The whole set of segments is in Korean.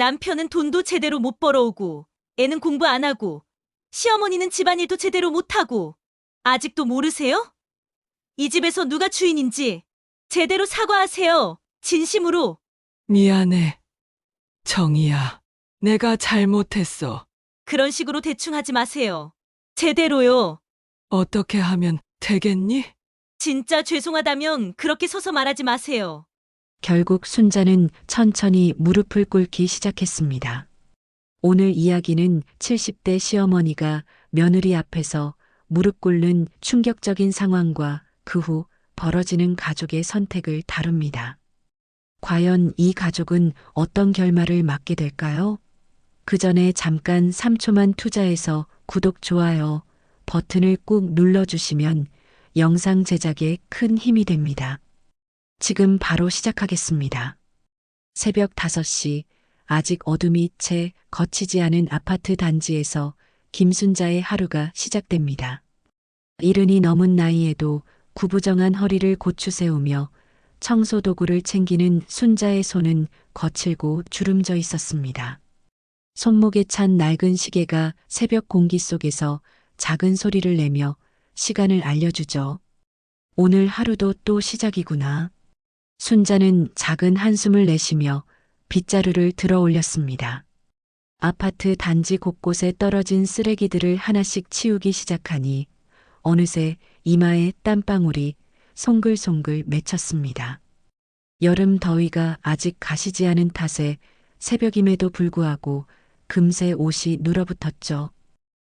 남편은 돈도 제대로 못 벌어오고, 애는 공부 안 하고, 시어머니는 집안일도 제대로 못하고, 아직도 모르세요? 이 집에서 누가 주인인지 제대로 사과하세요. 진심으로. 미안해. 정이야. 내가 잘못했어. 그런 식으로 대충 하지 마세요. 제대로요. 어떻게 하면 되겠니? 진짜 죄송하다면 그렇게 서서 말하지 마세요. 결국 순자는 천천히 무릎을 꿇기 시작했습니다. 오늘 이야기는 70대 시어머니가 며느리 앞에서 무릎 꿇는 충격적인 상황과 그 후 벌어지는 가족의 선택을 다룹니다. 과연 이 가족은 어떤 결말을 맞게 될까요? 그 전에 잠깐 3초만 투자해서 구독, 좋아요 버튼을 꾹 눌러주시면 영상 제작에 큰 힘이 됩니다. 지금 바로 시작하겠습니다. 새벽 5시, 아직 어둠이 채 걷히지 않은 아파트 단지에서 김순자의 하루가 시작됩니다. 이른이 넘은 나이에도 구부정한 허리를 고추 세우며 청소 도구를 챙기는 순자의 손은 거칠고 주름져 있었습니다. 손목에 찬 낡은 시계가 새벽 공기 속에서 작은 소리를 내며 시간을 알려주죠. 오늘 하루도 또 시작이구나. 순자는 작은 한숨을 내쉬며 빗자루를 들어 올렸습니다. 아파트 단지 곳곳에 떨어진 쓰레기들을 하나씩 치우기 시작하니 어느새 이마에 땀방울이 송글송글 맺혔습니다. 여름 더위가 아직 가시지 않은 탓에 새벽임에도 불구하고 금세 옷이 눌어붙었죠.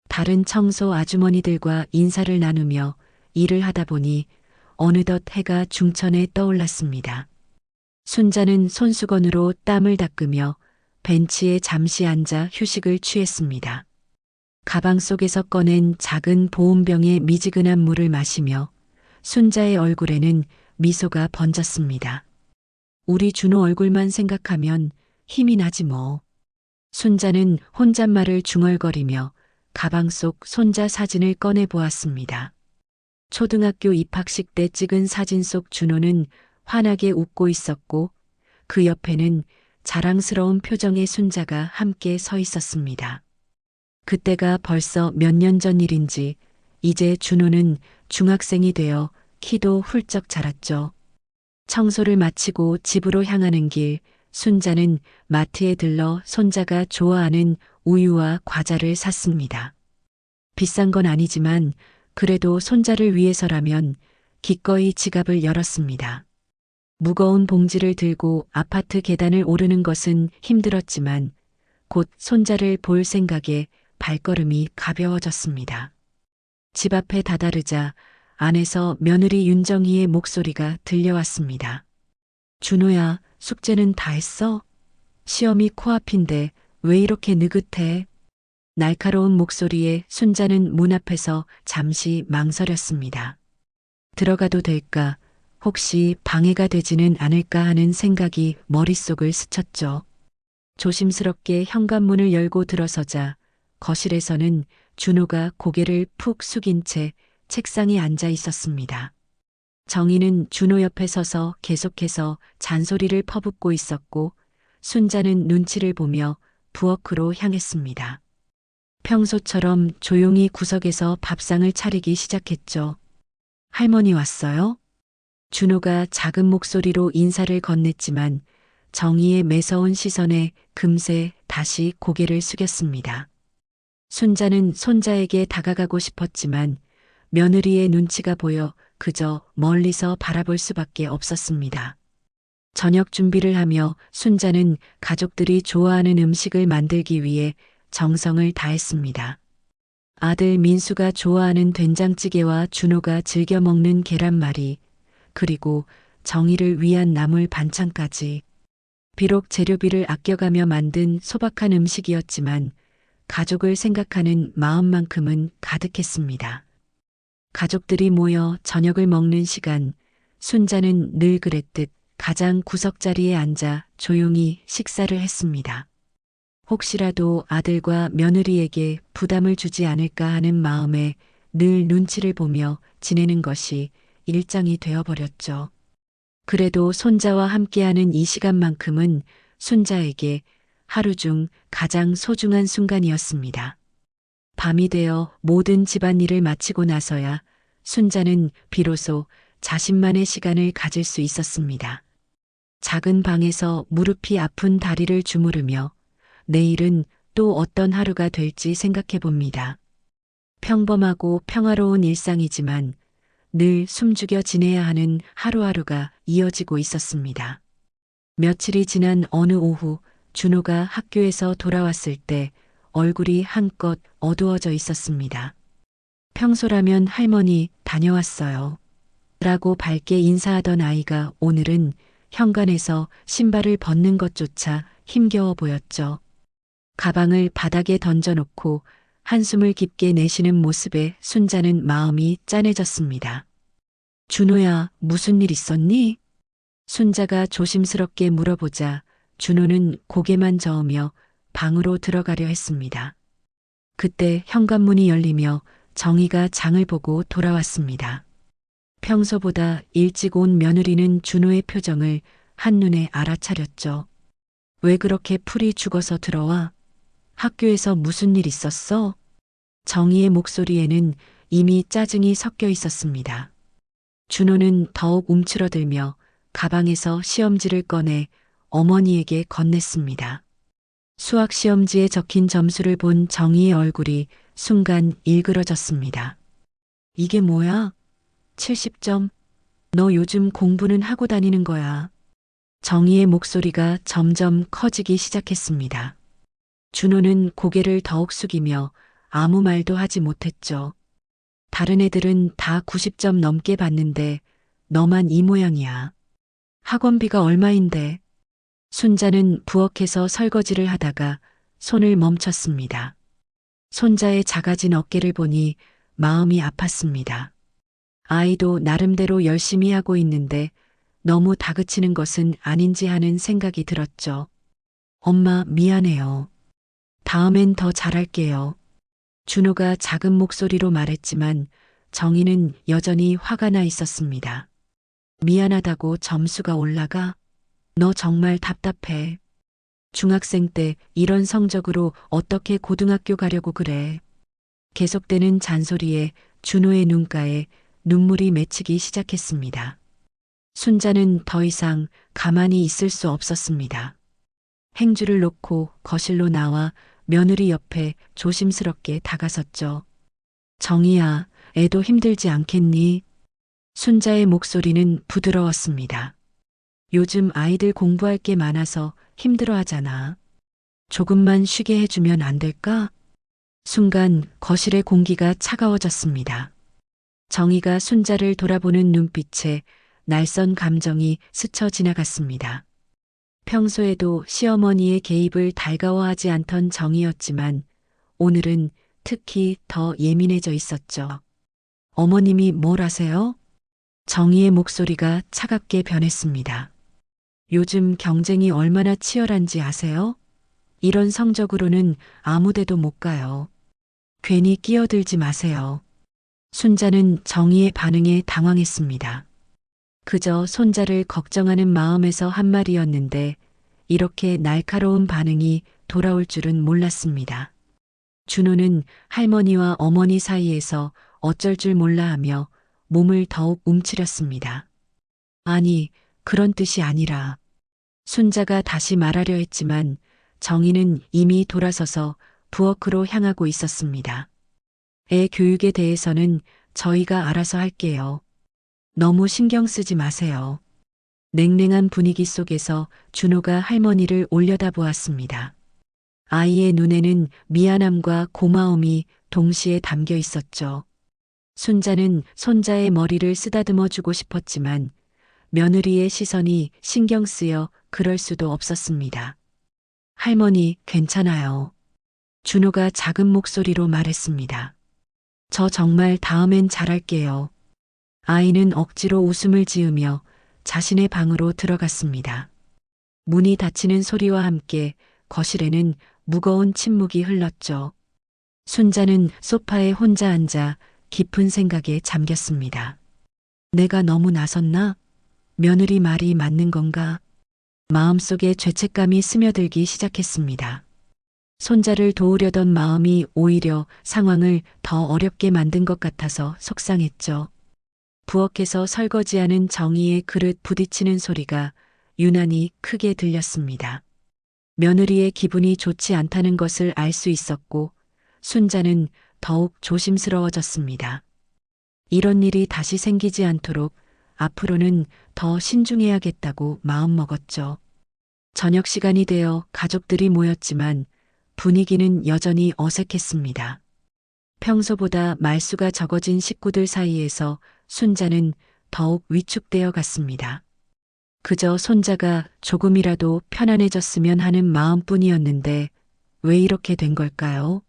다른 청소 아주머니들과 인사를 나누며 일을 하다 보니 어느덧 해가 중천에 떠올랐습니다. 순자는 손수건으로 땀을 닦으며 벤치에 잠시 앉아 휴식을 취했습니다. 가방 속에서 꺼낸 작은 보온병에 미지근한 물을 마시며 순자의 얼굴에는 미소가 번졌습니다. 우리 준호 얼굴만 생각하면 힘이 나지 뭐. 순자는 혼잣말을 중얼거리며 가방 속 손자 사진을 꺼내 보았습니다. 초등학교 입학식 때 찍은 사진 속 준호는 환하게 웃고 있었고 그 옆에는 자랑스러운 표정의 순자가 함께 서 있었습니다. 그때가 벌써 몇 년 전 일인지 이제 준호는 중학생이 되어 키도 훌쩍 자랐죠. 청소를 마치고 집으로 향하는 길, 순자는 마트에 들러 손자가 좋아하는 우유와 과자를 샀습니다. 비싼 건 아니지만 그래도 손자를 위해서라면 기꺼이 지갑을 열었습니다. 무거운 봉지를 들고 아파트 계단을 오르는 것은 힘들었지만 곧 손자를 볼 생각에 발걸음이 가벼워졌습니다. 집 앞에 다다르자 안에서 며느리 윤정희의 목소리가 들려왔습니다. 준호야, 숙제는 다 했어? 시험이 코앞인데 왜 이렇게 느긋해? 날카로운 목소리에 순자는 문 앞에서 잠시 망설였습니다. 들어가도 될까? 혹시 방해가 되지는 않을까 하는 생각이 머릿속을 스쳤죠. 조심스럽게 현관문을 열고 들어서자 거실에서는 준호가 고개를 푹 숙인 채 책상에 앉아 있었습니다. 정희는 준호 옆에 서서 계속해서 잔소리를 퍼붓고 있었고 순자는 눈치를 보며 부엌으로 향했습니다. 평소처럼 조용히 구석에서 밥상을 차리기 시작했죠. 할머니 왔어요? 준호가 작은 목소리로 인사를 건넸지만 정희의 매서운 시선에 금세 다시 고개를 숙였습니다. 순자는 손자에게 다가가고 싶었지만 며느리의 눈치가 보여 그저 멀리서 바라볼 수밖에 없었습니다. 저녁 준비를 하며 순자는 가족들이 좋아하는 음식을 만들기 위해 정성을 다했습니다. 아들 민수가 좋아하는 된장찌개와 준호가 즐겨 먹는 계란말이, 그리고 정희를 위한 나물 반찬까지. 비록 재료비를 아껴가며 만든 소박한 음식이었지만 가족을 생각하는 마음만큼은 가득했습니다. 가족들이 모여 저녁을 먹는 시간, 순자는 늘 그랬듯 가장 구석자리에 앉아 조용히 식사를 했습니다. 혹시라도 아들과 며느리에게 부담을 주지 않을까 하는 마음에 늘 눈치를 보며 지내는 것이 일상이 되어버렸죠. 그래도 손자와 함께하는 이 시간만큼은 순자에게 하루 중 가장 소중한 순간이었습니다. 밤이 되어 모든 집안일을 마치고 나서야 순자는 비로소 자신만의 시간을 가질 수 있었습니다. 작은 방에서 무릎이 아픈 다리를 주무르며 내일은 또 어떤 하루가 될지 생각해 봅니다. 평범하고 평화로운 일상이지만 늘 숨죽여 지내야 하는 하루하루가 이어지고 있었습니다. 며칠이 지난 어느 오후 준호가 학교에서 돌아왔을 때 얼굴이 한껏 어두워져 있었습니다. 평소라면 할머니 다녀왔어요. 라고 밝게 인사하던 아이가 오늘은 현관에서 신발을 벗는 것조차 힘겨워 보였죠. 가방을 바닥에 던져놓고 한숨을 깊게 내쉬는 모습에 순자는 마음이 짠해졌습니다. 준호야, 무슨 일 있었니? 순자가 조심스럽게 물어보자 준호는 고개만 저으며 방으로 들어가려 했습니다. 그때 현관문이 열리며 정희가 장을 보고 돌아왔습니다. 평소보다 일찍 온 며느리는 준호의 표정을 한눈에 알아차렸죠. 왜 그렇게 풀이 죽어서 들어와? 학교에서 무슨 일 있었어? 정희의 목소리에는 이미 짜증이 섞여 있었습니다. 준호는 더욱 움츠러들며 가방에서 시험지를 꺼내 어머니에게 건넸습니다. 수학 시험지에 적힌 점수를 본 정희의 얼굴이 순간 일그러졌습니다. 이게 뭐야? 70점? 너 요즘 공부는 하고 다니는 거야. 정희의 목소리가 점점 커지기 시작했습니다. 준호는 고개를 더욱 숙이며 아무 말도 하지 못했죠. 다른 애들은 다 90점 넘게 받는데 너만 이 모양이야. 학원비가 얼마인데? 순자는 부엌에서 설거지를 하다가 손을 멈췄습니다. 손자의 작아진 어깨를 보니 마음이 아팠습니다. 아이도 나름대로 열심히 하고 있는데 너무 다그치는 것은 아닌지 하는 생각이 들었죠. 엄마 미안해요. 다음엔 더 잘할게요. 준호가 작은 목소리로 말했지만 정희는 여전히 화가 나 있었습니다. 미안하다고 점수가 올라가? 너 정말 답답해. 중학생 때 이런 성적으로 어떻게 고등학교 가려고 그래. 계속되는 잔소리에 준호의 눈가에 눈물이 맺히기 시작했습니다. 순자는 더 이상 가만히 있을 수 없었습니다. 행주를 놓고 거실로 나와 며느리 옆에 조심스럽게 다가섰죠. 정희야, 애도 힘들지 않겠니? 순자의 목소리는 부드러웠습니다. 요즘 아이들 공부할 게 많아서 힘들어하잖아. 조금만 쉬게 해주면 안 될까? 순간 거실의 공기가 차가워졌습니다. 정희가 순자를 돌아보는 눈빛에 날선 감정이 스쳐 지나갔습니다. 평소에도 시어머니의 개입을 달가워하지 않던 정희였지만 오늘은 특히 더 예민해져 있었죠. 어머님이 뭘 하세요? 정희의 목소리가 차갑게 변했습니다. 요즘 경쟁이 얼마나 치열한지 아세요? 이런 성적으로는 아무 데도 못 가요. 괜히 끼어들지 마세요. 순자는 정희의 반응에 당황했습니다. 그저 손자를 걱정하는 마음에서 한 말이었는데 이렇게 날카로운 반응이 돌아올 줄은 몰랐습니다. 준호는 할머니와 어머니 사이에서 어쩔 줄 몰라 하며 몸을 더욱 움츠렸습니다. 아니, 그런 뜻이 아니라. 순자가 다시 말하려 했지만 정희는 이미 돌아서서 부엌으로 향하고 있었습니다. 애 교육에 대해서는 저희가 알아서 할게요. 너무 신경 쓰지 마세요. 냉랭한 분위기 속에서 준호가 할머니를 올려다보았습니다. 아이의 눈에는 미안함과 고마움이 동시에 담겨 있었죠. 순자는 손자의 머리를 쓰다듬어 주고 싶었지만 며느리의 시선이 신경 쓰여 그럴 수도 없었습니다. 할머니, 괜찮아요. 준호가 작은 목소리로 말했습니다. 저 정말 다음엔 잘할게요. 아이는 억지로 웃음을 지으며 자신의 방으로 들어갔습니다. 문이 닫히는 소리와 함께 거실에는 무거운 침묵이 흘렀죠. 순자는 소파에 혼자 앉아 깊은 생각에 잠겼습니다. 내가 너무 나섰나? 며느리 말이 맞는 건가? 마음속에 죄책감이 스며들기 시작했습니다. 손자를 도우려던 마음이 오히려 상황을 더 어렵게 만든 것 같아서 속상했죠. 부엌에서 설거지하는 정희의 그릇 부딪히는 소리가 유난히 크게 들렸습니다. 며느리의 기분이 좋지 않다는 것을 알 수 있었고 순자는 더욱 조심스러워졌습니다. 이런 일이 다시 생기지 않도록 앞으로는 더 신중해야겠다고 마음먹었죠. 저녁 시간이 되어 가족들이 모였지만 분위기는 여전히 어색했습니다. 평소보다 말수가 적어진 식구들 사이에서 순자는 더욱 위축되어 갔습니다. 그저 손자가 조금이라도 편안해졌으면 하는 마음뿐이었는데 왜 이렇게 된 걸까요?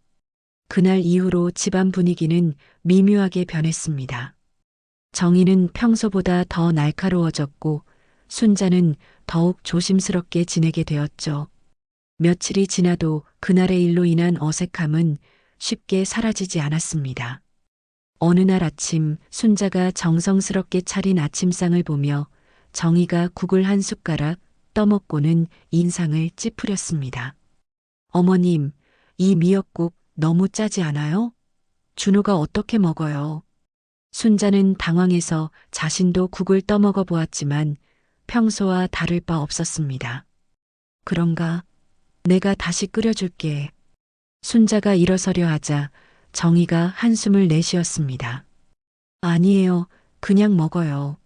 그날 이후로 집안 분위기는 미묘하게 변했습니다. 정희는 평소보다 더 날카로워졌고 순자는 더욱 조심스럽게 지내게 되었죠. 며칠이 지나도 그날의 일로 인한 어색함은 쉽게 사라지지 않았습니다. 어느 날 아침 순자가 정성스럽게 차린 아침상을 보며 정희가 국을 한 숟가락 떠먹고는 인상을 찌푸렸습니다. 어머님, 이 미역국 너무 짜지 않아요? 준호가 어떻게 먹어요? 순자는 당황해서 자신도 국을 떠먹어 보았지만 평소와 다를 바 없었습니다. 그런가? 내가 다시 끓여줄게. 순자가 일어서려 하자 정희가 한숨을 내쉬었습니다. 아니에요. 그냥 먹어요.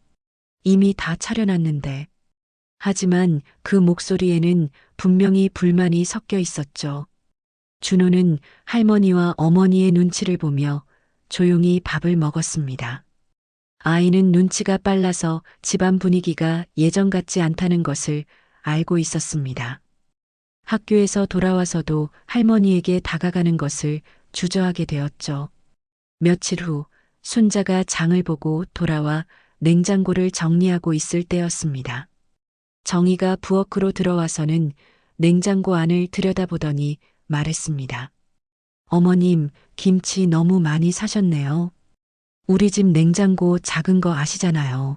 이미 다 차려놨는데. 하지만 그 목소리에는 분명히 불만이 섞여 있었죠. 준호는 할머니와 어머니의 눈치를 보며 조용히 밥을 먹었습니다. 아이는 눈치가 빨라서 집안 분위기가 예전 같지 않다는 것을 알고 있었습니다. 학교에서 돌아와서도 할머니에게 다가가는 것을 주저하게 되었죠. 며칠 후 순자가 장을 보고 돌아와 냉장고를 정리하고 있을 때였습니다. 정희가 부엌으로 들어와서는 냉장고 안을 들여다보더니 말했습니다. 어머님, 김치 너무 많이 사셨네요. 우리 집 냉장고 작은 거 아시잖아요.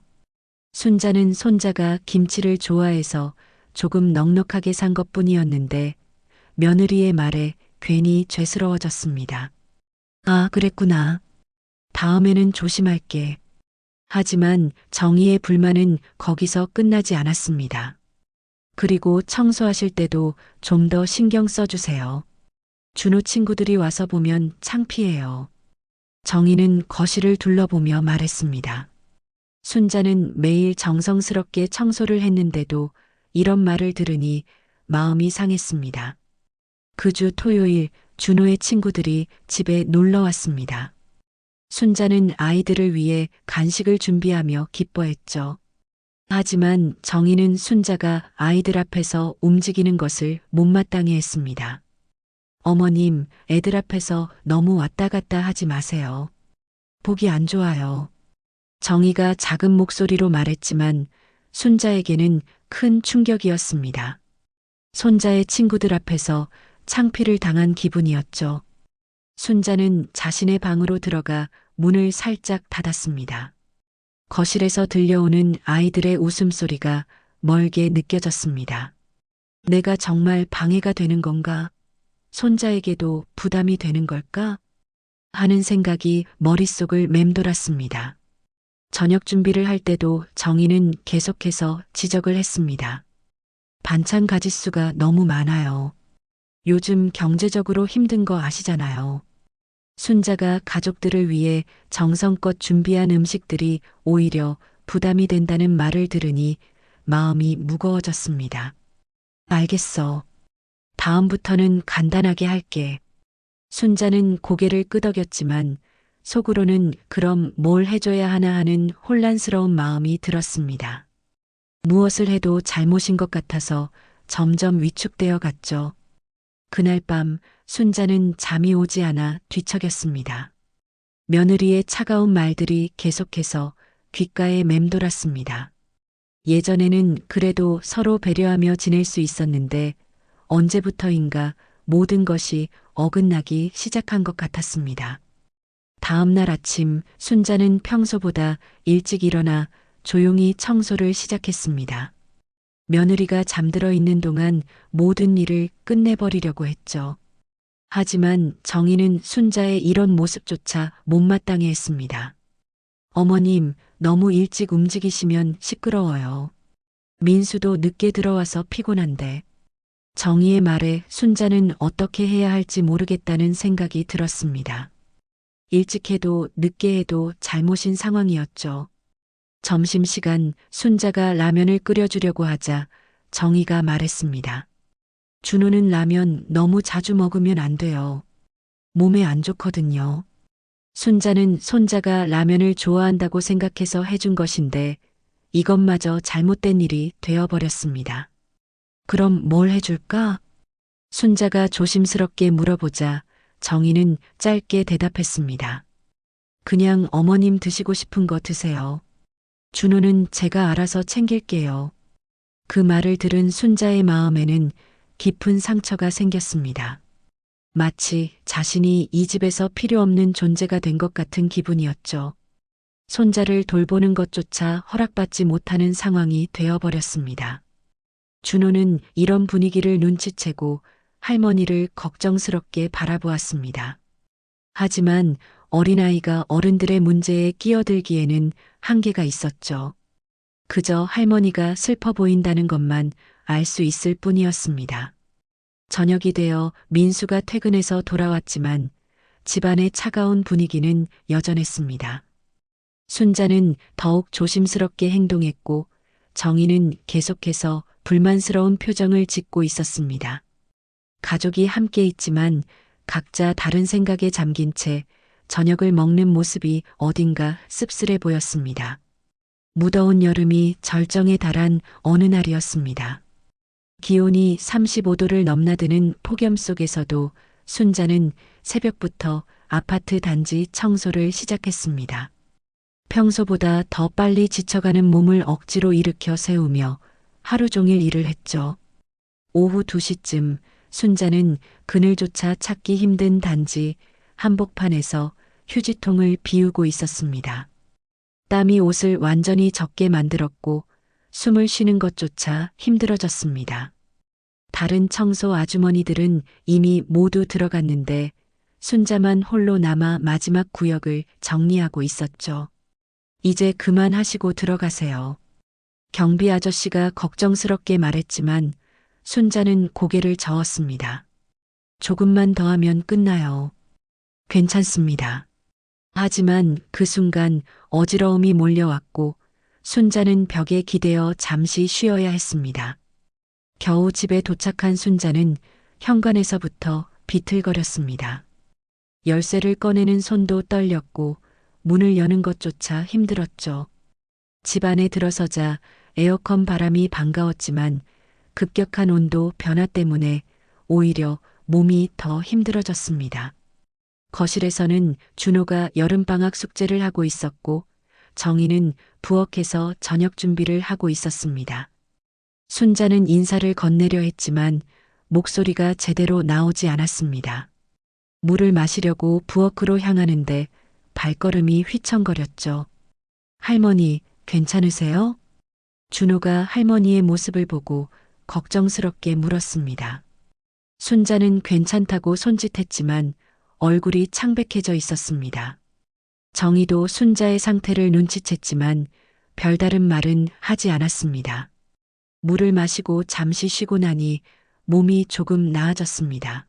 순자는 손자가 김치를 좋아해서 조금 넉넉하게 산 것뿐이었는데 며느리의 말에 괜히 죄스러워졌습니다. 아, 그랬구나. 다음에는 조심할게. 하지만 정희의 불만은 거기서 끝나지 않았습니다. 그리고 청소하실 때도 좀 더 신경 써주세요. 준호 친구들이 와서 보면 창피해요. 정희는 거실을 둘러보며 말했습니다. 순자는 매일 정성스럽게 청소를 했는데도 이런 말을 들으니 마음이 상했습니다. 그 주 토요일 준호의 친구들이 집에 놀러 왔습니다. 순자는 아이들을 위해 간식을 준비하며 기뻐했죠. 하지만 정희는 순자가 아이들 앞에서 움직이는 것을 못마땅해 했습니다. 어머님, 애들 앞에서 너무 왔다 갔다 하지 마세요. 보기 안 좋아요. 정희가 작은 목소리로 말했지만 순자에게는 큰 충격이었습니다. 손자의 친구들 앞에서 창피를 당한 기분이었죠. 순자는 자신의 방으로 들어가 문을 살짝 닫았습니다. 거실에서 들려오는 아이들의 웃음소리가 멀게 느껴졌습니다. 내가 정말 방해가 되는 건가? 손자에게도 부담이 되는 걸까? 하는 생각이 머릿속을 맴돌았습니다. 저녁 준비를 할 때도 정희는 계속해서 지적을 했습니다. 반찬 가짓수가 너무 많아요. 요즘 경제적으로 힘든 거 아시잖아요. 순자가 가족들을 위해 정성껏 준비한 음식들이 오히려 부담이 된다는 말을 들으니 마음이 무거워졌습니다. 알겠어. 다음부터는 간단하게 할게. 순자는 고개를 끄덕였지만 속으로는 그럼 뭘 해줘야 하나 하는 혼란스러운 마음이 들었습니다. 무엇을 해도 잘못인 것 같아서 점점 위축되어 갔죠. 그날 밤 순자는 잠이 오지 않아 뒤척였습니다. 며느리의 차가운 말들이 계속해서 귓가에 맴돌았습니다. 예전에는 그래도 서로 배려하며 지낼 수 있었는데 언제부터인가 모든 것이 어긋나기 시작한 것 같았습니다. 다음 날 아침 순자는 평소보다 일찍 일어나 조용히 청소를 시작했습니다. 며느리가 잠들어 있는 동안 모든 일을 끝내버리려고 했죠. 하지만 정희는 순자의 이런 모습조차 못마땅해 했습니다. 어머님, 너무 일찍 움직이시면 시끄러워요. 민수도 늦게 들어와서 피곤한데. 정희의 말에 순자는 어떻게 해야 할지 모르겠다는 생각이 들었습니다. 일찍 해도 늦게 해도 잘못인 상황이었죠. 점심시간 순자가 라면을 끓여주려고 하자 정희가 말했습니다. 준호는 라면 너무 자주 먹으면 안 돼요. 몸에 안 좋거든요. 순자는 손자가 라면을 좋아한다고 생각해서 해준 것인데 이것마저 잘못된 일이 되어버렸습니다. 그럼 뭘 해줄까? 순자가 조심스럽게 물어보자 정희는 짧게 대답했습니다. 그냥 어머님 드시고 싶은 거 드세요. 준호는 제가 알아서 챙길게요. 그 말을 들은 순자의 마음에는 깊은 상처가 생겼습니다. 마치 자신이 이 집에서 필요 없는 존재가 된 것 같은 기분이었죠. 손자를 돌보는 것조차 허락받지 못하는 상황이 되어버렸습니다. 준호는 이런 분위기를 눈치채고 할머니를 걱정스럽게 바라보았습니다. 하지만 어린아이가 어른들의 문제에 끼어들기에는 한계가 있었죠. 그저 할머니가 슬퍼 보인다는 것만 알 수 있을 뿐이었습니다. 저녁이 되어 민수가 퇴근해서 돌아왔지만 집안의 차가운 분위기는 여전했습니다. 순자는 더욱 조심스럽게 행동했고 정희는 계속해서 불만스러운 표정을 짓고 있었습니다. 가족이 함께 있지만 각자 다른 생각에 잠긴 채 저녁을 먹는 모습이 어딘가 씁쓸해 보였습니다. 무더운 여름이 절정에 달한 어느 날이었습니다. 기온이 35도를 넘나드는 폭염 속에서도 순자는 새벽부터 아파트 단지 청소를 시작했습니다. 평소보다 더 빨리 지쳐가는 몸을 억지로 일으켜 세우며 하루 종일 일을 했죠. 오후 2시쯤 순자는 그늘조차 찾기 힘든 단지 한복판에서 휴지통을 비우고 있었습니다. 땀이 옷을 완전히 젖게 만들었고 숨을 쉬는 것조차 힘들어졌습니다. 다른 청소 아주머니들은 이미 모두 들어갔는데 순자만 홀로 남아 마지막 구역을 정리하고 있었죠. 이제 그만하시고 들어가세요. 경비 아저씨가 걱정스럽게 말했지만 순자는 고개를 저었습니다. 조금만 더 하면 끝나요. 괜찮습니다. 하지만 그 순간 어지러움이 몰려왔고 순자는 벽에 기대어 잠시 쉬어야 했습니다. 겨우 집에 도착한 순자는 현관에서부터 비틀거렸습니다. 열쇠를 꺼내는 손도 떨렸고 문을 여는 것조차 힘들었죠. 집 안에 들어서자 에어컨 바람이 반가웠지만 급격한 온도 변화 때문에 오히려 몸이 더 힘들어졌습니다. 거실에서는 준호가 여름방학 숙제를 하고 있었고 정희는 부엌에서 저녁 준비를 하고 있었습니다. 순자는 인사를 건네려 했지만 목소리가 제대로 나오지 않았습니다. 물을 마시려고 부엌으로 향하는데 발걸음이 휘청거렸죠. 할머니, 괜찮으세요? 준호가 할머니의 모습을 보고 걱정스럽게 물었습니다. 순자는 괜찮다고 손짓했지만 얼굴이 창백해져 있었습니다. 정희도 순자의 상태를 눈치챘지만 별다른 말은 하지 않았습니다. 물을 마시고 잠시 쉬고 나니 몸이 조금 나아졌습니다.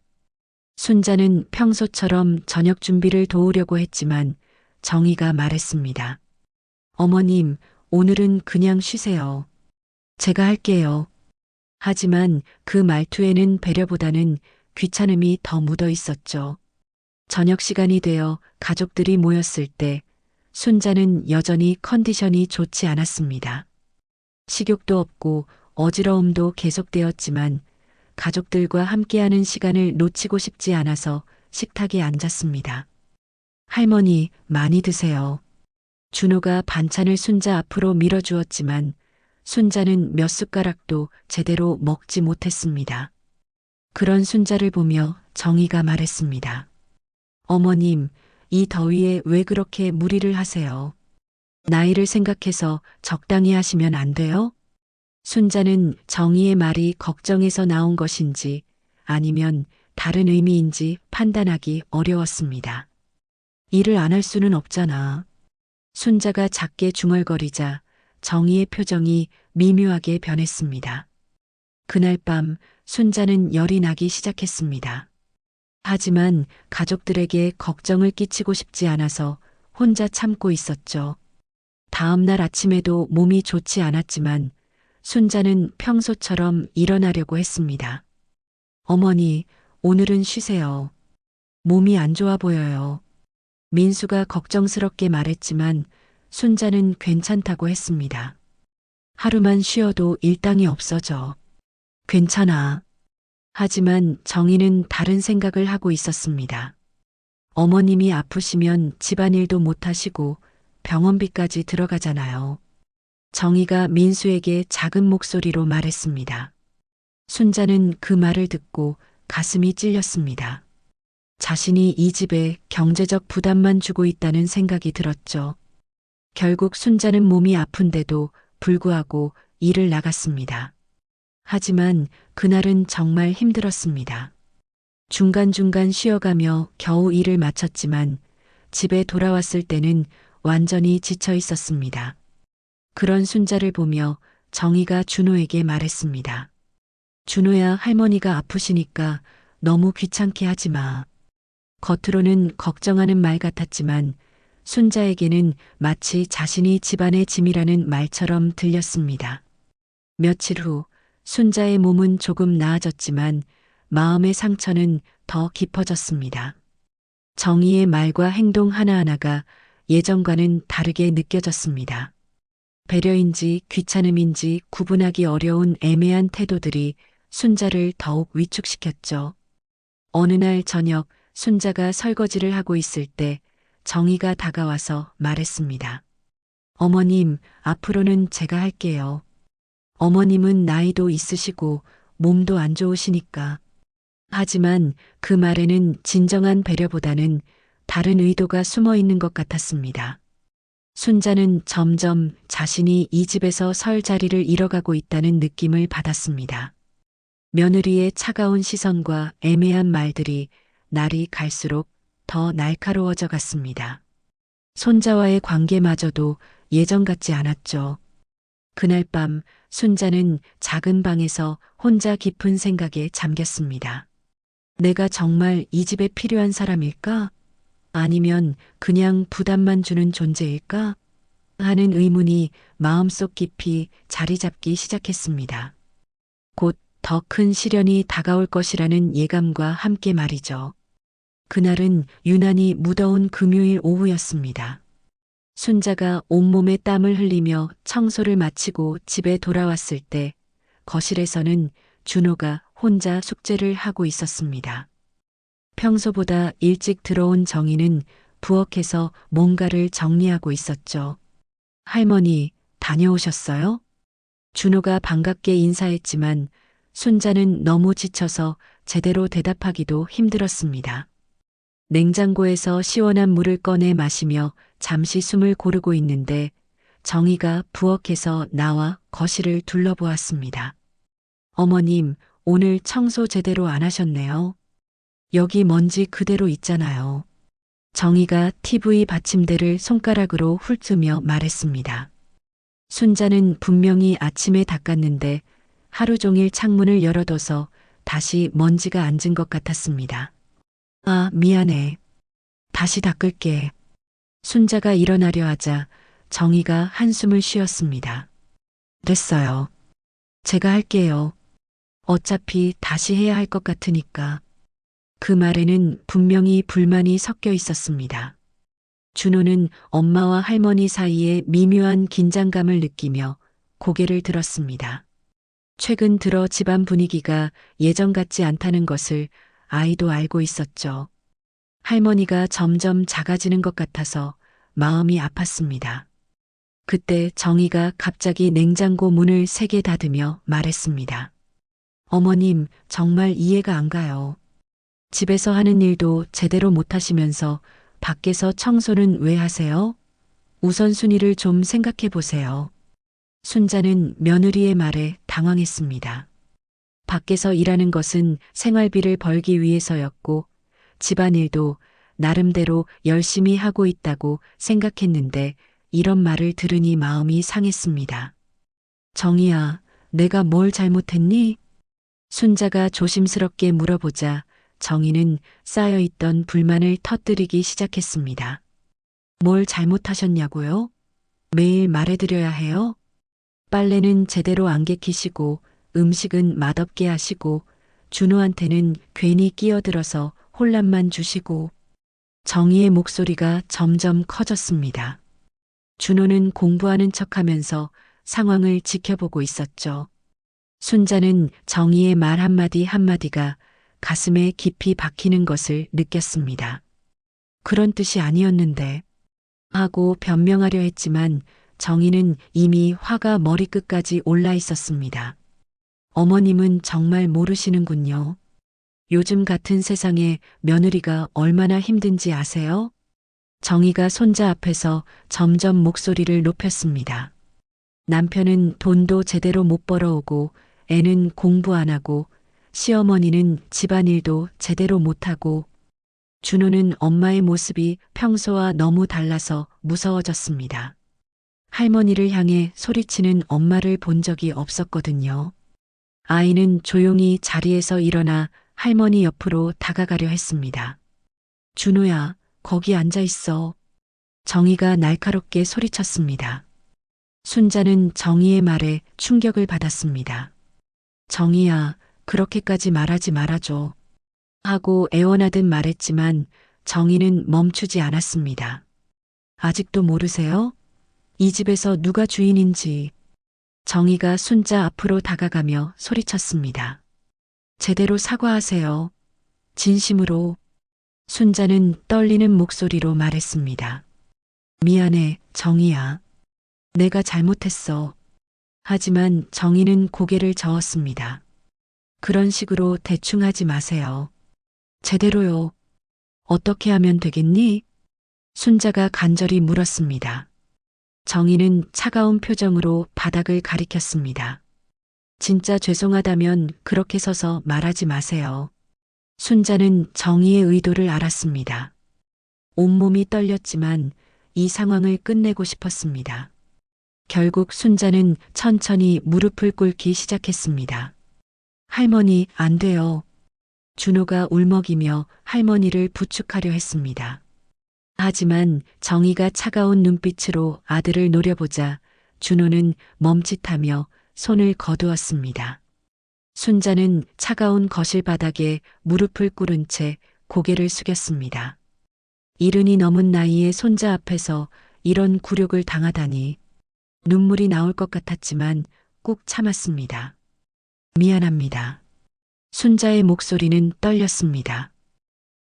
순자는 평소처럼 저녁 준비를 도우려고 했지만 정희가 말했습니다. 어머님, 오늘은 그냥 쉬세요. 제가 할게요. 하지만 그 말투에는 배려보다는 귀찮음이 더 묻어 있었죠. 저녁 시간이 되어 가족들이 모였을 때 순자는 여전히 컨디션이 좋지 않았습니다. 식욕도 없고 어지러움도 계속되었지만 가족들과 함께하는 시간을 놓치고 싶지 않아서 식탁에 앉았습니다. 할머니, 많이 드세요. 준호가 반찬을 순자 앞으로 밀어주었지만 순자는 몇 숟가락도 제대로 먹지 못했습니다. 그런 순자를 보며 정희가 말했습니다. 어머님, 이 더위에 왜 그렇게 무리를 하세요? 나이를 생각해서 적당히 하시면 안 돼요? 순자는 정희의 말이 걱정해서 나온 것인지 아니면 다른 의미인지 판단하기 어려웠습니다. 일을 안 할 수는 없잖아. 순자가 작게 중얼거리자 정희의 표정이 미묘하게 변했습니다. 그날 밤 순자는 열이 나기 시작했습니다. 하지만 가족들에게 걱정을 끼치고 싶지 않아서 혼자 참고 있었죠. 다음 날 아침에도 몸이 좋지 않았지만 순자는 평소처럼 일어나려고 했습니다. 어머니, 오늘은 쉬세요. 몸이 안 좋아 보여요. 민수가 걱정스럽게 말했지만 순자는 괜찮다고 했습니다. 하루만 쉬어도 일당이 없어져. 괜찮아. 하지만 정희는 다른 생각을 하고 있었습니다. 어머님이 아프시면 집안일도 못하시고 병원비까지 들어가잖아요. 정희가 민수에게 작은 목소리로 말했습니다. 순자는 그 말을 듣고 가슴이 찔렸습니다. 자신이 이 집에 경제적 부담만 주고 있다는 생각이 들었죠. 결국 순자는 몸이 아픈데도 불구하고 일을 나갔습니다. 하지만 그날은 정말 힘들었습니다. 중간중간 쉬어가며 겨우 일을 마쳤지만 집에 돌아왔을 때는 완전히 지쳐 있었습니다. 그런 순자를 보며 정희가 준호에게 말했습니다. 준호야, 할머니가 아프시니까 너무 귀찮게 하지 마. 겉으로는 걱정하는 말 같았지만 순자에게는 마치 자신이 집안의 짐이라는 말처럼 들렸습니다. 며칠 후 순자의 몸은 조금 나아졌지만 마음의 상처는 더 깊어졌습니다. 정희의 말과 행동 하나하나가 예전과는 다르게 느껴졌습니다. 배려인지 귀찮음인지 구분하기 어려운 애매한 태도들이 순자를 더욱 위축시켰죠. 어느 날 저녁 순자가 설거지를 하고 있을 때 정희가 다가와서 말했습니다. 어머님, 앞으로는 제가 할게요. 어머님은 나이도 있으시고 몸도 안 좋으시니까. 하지만 그 말에는 진정한 배려보다는 다른 의도가 숨어 있는 것 같았습니다. 순자는 점점 자신이 이 집에서 설 자리를 잃어가고 있다는 느낌을 받았습니다. 며느리의 차가운 시선과 애매한 말들이 날이 갈수록 더 날카로워져 갔습니다. 손자와의 관계마저도 예전 같지 않았죠. 그날 밤 순자는 작은 방에서 혼자 깊은 생각에 잠겼습니다. 내가 정말 이 집에 필요한 사람일까? 아니면 그냥 부담만 주는 존재일까? 하는 의문이 마음속 깊이 자리 잡기 시작했습니다. 곧 더 큰 시련이 다가올 것이라는 예감과 함께 말이죠. 그날은 유난히 무더운 금요일 오후였습니다. 순자가 온몸에 땀을 흘리며 청소를 마치고 집에 돌아왔을 때 거실에서는 준호가 혼자 숙제를 하고 있었습니다. 평소보다 일찍 들어온 정희는 부엌에서 뭔가를 정리하고 있었죠. 할머니, 다녀오셨어요? 준호가 반갑게 인사했지만 순자는 너무 지쳐서 제대로 대답하기도 힘들었습니다. 냉장고에서 시원한 물을 꺼내 마시며 잠시 숨을 고르고 있는데 정희가 부엌에서 나와 거실을 둘러보았습니다. 어머님, 오늘 청소 제대로 안 하셨네요. 여기 먼지 그대로 있잖아요. 정희가 TV 받침대를 손가락으로 훑으며 말했습니다. 순자는 분명히 아침에 닦았는데 하루 종일 창문을 열어둬서 다시 먼지가 앉은 것 같았습니다. 아, 미안해. 다시 닦을게. 순자가 일어나려 하자 정희가 한숨을 쉬었습니다. 됐어요. 제가 할게요. 어차피 다시 해야 할 것 같으니까. 그 말에는 분명히 불만이 섞여 있었습니다. 준호는 엄마와 할머니 사이에 미묘한 긴장감을 느끼며 고개를 들었습니다. 최근 들어 집안 분위기가 예전 같지 않다는 것을 아이도 알고 있었죠. 할머니가 점점 작아지는 것 같아서 마음이 아팠습니다. 그때 정희가 갑자기 냉장고 문을 세게 닫으며 말했습니다. 어머님, 정말 이해가 안 가요. 집에서 하는 일도 제대로 못하시면서 밖에서 청소는 왜 하세요? 우선순위를 좀 생각해 보세요. 순자는 며느리의 말에 당황했습니다. 밖에서 일하는 것은 생활비를 벌기 위해서였고 집안일도 나름대로 열심히 하고 있다고 생각했는데 이런 말을 들으니 마음이 상했습니다. 정희야, 내가 뭘 잘못했니? 순자가 조심스럽게 물어보자 정희는 쌓여있던 불만을 터뜨리기 시작했습니다. 뭘 잘못하셨냐고요? 매일 말해드려야 해요? 빨래는 제대로 안 개키시고 음식은 맛없게 하시고 준호한테는 괜히 끼어들어서 혼란만 주시고. 정희의 목소리가 점점 커졌습니다. 준호는 공부하는 척하면서 상황을 지켜보고 있었죠. 순자는 정희의 말 한마디 한마디가 가슴에 깊이 박히는 것을 느꼈습니다. 그런 뜻이 아니었는데 하고 변명하려 했지만 정희는 이미 화가 머리끝까지 올라 있었습니다. 어머님은 정말 모르시는군요. 요즘 같은 세상에 며느리가 얼마나 힘든지 아세요? 정희가 손자 앞에서 점점 목소리를 높였습니다. 남편은 돈도 제대로 못 벌어오고 애는 공부 안 하고 시어머니는 집안일도 제대로 못하고 준호는 엄마의 모습이 평소와 너무 달라서 무서워졌습니다. 할머니를 향해 소리치는 엄마를 본 적이 없었거든요. 아이는 조용히 자리에서 일어나 할머니 옆으로 다가가려 했습니다. 준호야, 거기 앉아 있어. 정희가 날카롭게 소리쳤습니다. 순자는 정희의 말에 충격을 받았습니다. 정희야, 그렇게까지 말하지 말아줘. 하고 애원하듯 말했지만 정희는 멈추지 않았습니다. 아직도 모르세요? 이 집에서 누가 주인인지. 정희가 순자 앞으로 다가가며 소리쳤습니다. 제대로 사과하세요. 진심으로. 순자는 떨리는 목소리로 말했습니다. 미안해, 정희야. 내가 잘못했어. 하지만 정희는 고개를 저었습니다. 그런 식으로 대충 하지 마세요. 제대로요. 어떻게 하면 되겠니? 순자가 간절히 물었습니다. 정희는 차가운 표정으로 바닥을 가리켰습니다. 진짜 죄송하다면 그렇게 서서 말하지 마세요. 순자는 정희의 의도를 알았습니다. 온몸이 떨렸지만 이 상황을 끝내고 싶었습니다. 결국 순자는 천천히 무릎을 꿇기 시작했습니다. 할머니, 안 돼요. 준호가 울먹이며 할머니를 부축하려 했습니다. 하지만 정희가 차가운 눈빛으로 아들을 노려보자 준호는 멈칫하며 손을 거두었습니다. 순자는 차가운 거실 바닥에 무릎을 꿇은 채 고개를 숙였습니다. 이른이 넘은 나이에 손자 앞에서 이런 굴욕을 당하다니. 눈물이 나올 것 같았지만 꾹 참았습니다. 미안합니다. 순자의 목소리는 떨렸습니다.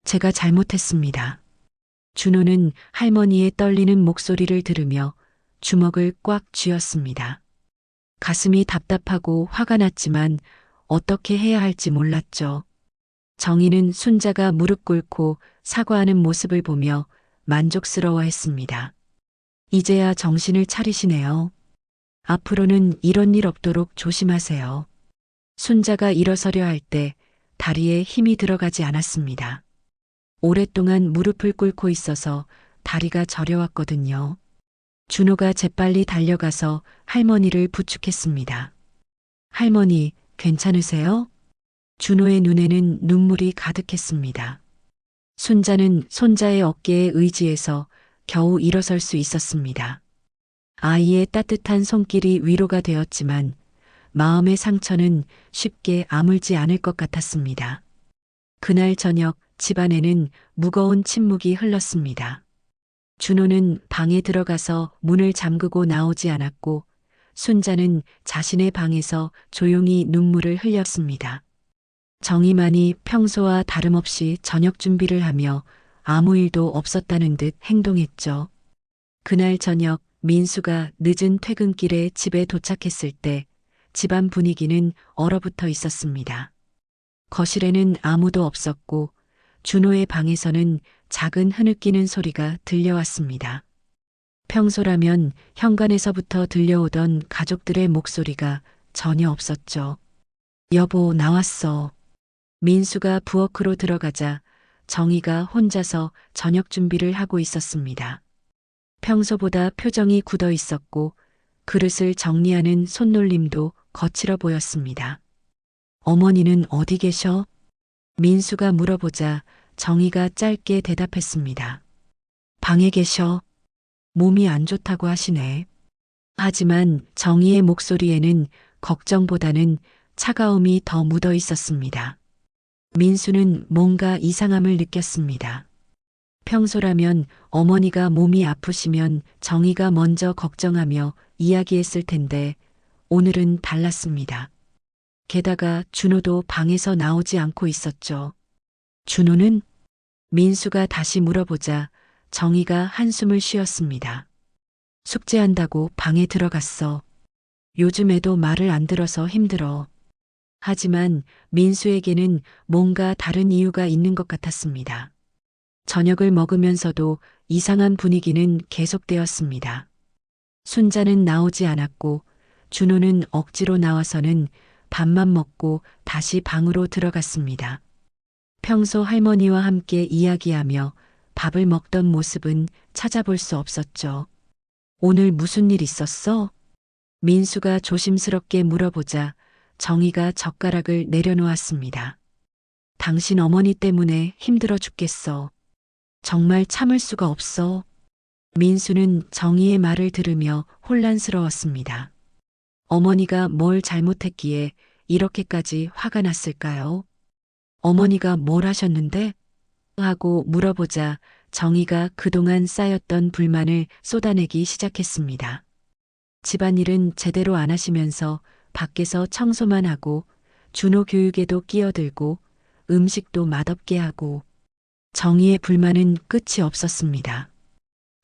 제가 잘못했습니다. 준호는 할머니의 떨리는 목소리를 들으며 주먹을 꽉 쥐었습니다. 가슴이 답답하고 화가 났지만 어떻게 해야 할지 몰랐죠. 정희는 순자가 무릎 꿇고 사과하는 모습을 보며 만족스러워했습니다. 이제야 정신을 차리시네요. 앞으로는 이런 일 없도록 조심하세요. 순자가 일어서려 할 때 다리에 힘이 들어가지 않았습니다. 오랫동안 무릎을 꿇고 있어서 다리가 저려왔거든요. 준호가 재빨리 달려가서 할머니를 부축했습니다. 할머니, 괜찮으세요? 준호의 눈에는 눈물이 가득했습니다. 순자는 손자의 어깨에 의지해서 겨우 일어설 수 있었습니다. 아이의 따뜻한 손길이 위로가 되었지만 마음의 상처는 쉽게 아물지 않을 것 같았습니다. 그날 저녁 집안에는 무거운 침묵이 흘렀습니다. 준호는 방에 들어가서 문을 잠그고 나오지 않았고 순자는 자신의 방에서 조용히 눈물을 흘렸습니다. 정희만이 평소와 다름없이 저녁 준비를 하며 아무 일도 없었다는 듯 행동했죠. 그날 저녁 민수가 늦은 퇴근길에 집에 도착했을 때 집안 분위기는 얼어붙어 있었습니다. 거실에는 아무도 없었고 준호의 방에서는 작은 흐느끼는 소리가 들려왔습니다. 평소라면 현관에서부터 들려오던 가족들의 목소리가 전혀 없었죠. 여보, 나왔어. 민수가 부엌으로 들어가자 정희가 혼자서 저녁 준비를 하고 있었습니다. 평소보다 표정이 굳어 있었고 그릇을 정리하는 손놀림도 거칠어 보였습니다. 어머니는 어디 계셔? 민수가 물어보자 정희가 짧게 대답했습니다. 방에 계셔. 몸이 안 좋다고 하시네. 하지만 정희의 목소리에는 걱정보다는 차가움이 더 묻어 있었습니다. 민수는 뭔가 이상함을 느꼈습니다. 평소라면 어머니가 몸이 아프시면 정희가 먼저 걱정하며 이야기했을 텐데 오늘은 달랐습니다. 게다가 준호도 방에서 나오지 않고 있었죠. 준호는? 민수가 다시 물어보자 정희가 한숨을 쉬었습니다. 숙제한다고 방에 들어갔어. 요즘에도 말을 안 들어서 힘들어. 하지만 민수에게는 뭔가 다른 이유가 있는 것 같았습니다. 저녁을 먹으면서도 이상한 분위기는 계속되었습니다. 순자는 나오지 않았고 준호는 억지로 나와서는 밥만 먹고 다시 방으로 들어갔습니다. 평소 할머니와 함께 이야기하며 밥을 먹던 모습은 찾아볼 수 없었죠. 오늘 무슨 일 있었어? 민수가 조심스럽게 물어보자 정희가 젓가락을 내려놓았습니다. 당신 어머니 때문에 힘들어 죽겠어. 정말 참을 수가 없어. 민수는 정희의 말을 들으며 혼란스러웠습니다. 어머니가 뭘 잘못했기에 이렇게까지 화가 났을까요? 어머니가 뭘 하셨는데? 하고 물어보자 정희가 그동안 쌓였던 불만을 쏟아내기 시작했습니다. 집안일은 제대로 안 하시면서 밖에서 청소만 하고 준호 교육에도 끼어들고 음식도 맛없게 하고 정희의 불만은 끝이 없었습니다.